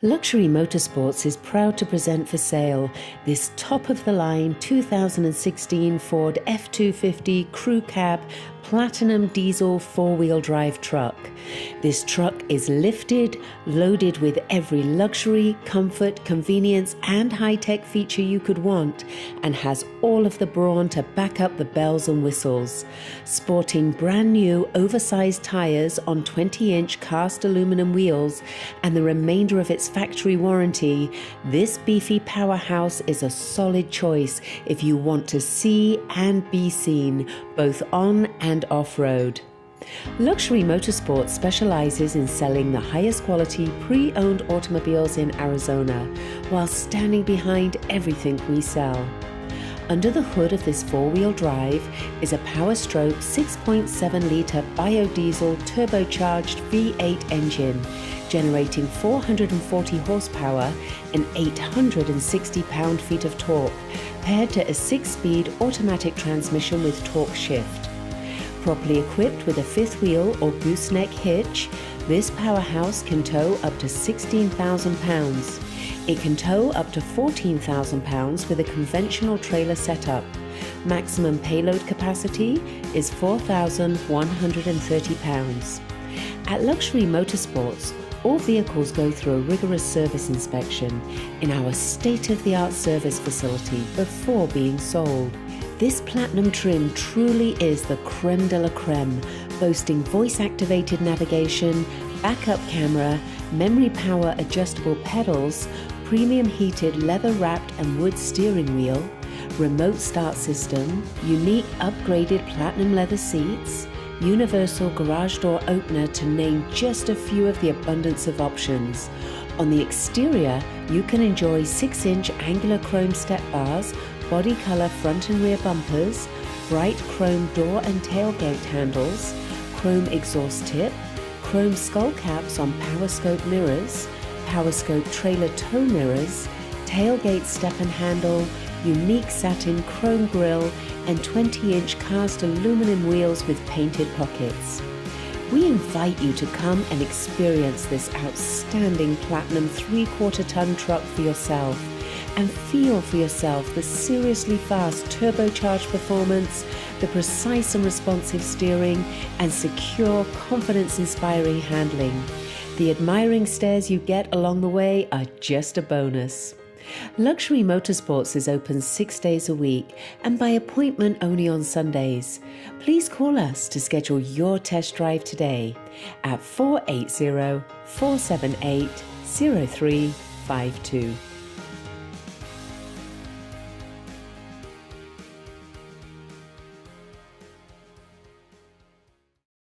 Luxury Motorsports is proud to present for sale this top-of-the-line 2016 Ford F-250 Crew Cab Platinum Diesel four-wheel drive truck. This truck is lifted, loaded with every luxury, comfort, convenience and high-tech feature you could want, and has all of the brawn to back up the bells and whistles. Sporting brand new oversized tires on 20-inch cast aluminum wheels and the remainder of its factory warranty, this beefy powerhouse is a solid choice if you want to see and be seen, both on and off-road. Luxury Motorsports specializes in selling the highest quality pre-owned automobiles in Arizona while standing behind everything we sell. Under the hood of this four-wheel drive is a power-stroke 6.7-litre biodiesel turbocharged V8 engine, generating 440 horsepower and 860 pound-feet of torque, paired to a 6-speed automatic transmission with Torqshift. Properly equipped with a fifth wheel or gooseneck hitch, this powerhouse can tow up to 16,000 pounds. It can tow up to 14,000 pounds with a conventional trailer setup. Maximum payload capacity is 4,130 pounds. At Luxury Motorsports, all vehicles go through a rigorous service inspection in our state-of-the-art service facility before being sold. This platinum trim truly is the creme de la creme, boasting voice-activated navigation, backup camera, memory power adjustable pedals, premium heated leather-wrapped and wood steering wheel, remote start system, unique upgraded platinum leather seats, universal garage door opener, to name just a few of the abundance of options. On the exterior, you can enjoy 6-inch angular chrome step bars, body color front and rear bumpers, bright chrome door and tailgate handles, chrome exhaust tip, chrome skull caps on power scope mirrors, power scope trailer tow mirrors, tailgate step and handle, unique satin chrome grille, and 20-inch cast aluminum wheels with painted pockets. We invite you to come and experience this outstanding platinum 3/4-ton truck for yourself, and feel for yourself the seriously fast turbocharged performance, the precise and responsive steering, and secure, confidence-inspiring handling. The admiring stares you get along the way are just a bonus. Luxury Motorsports is open 6 days a week and by appointment only on Sundays. Please call us to schedule your test drive today at 480-478-0352.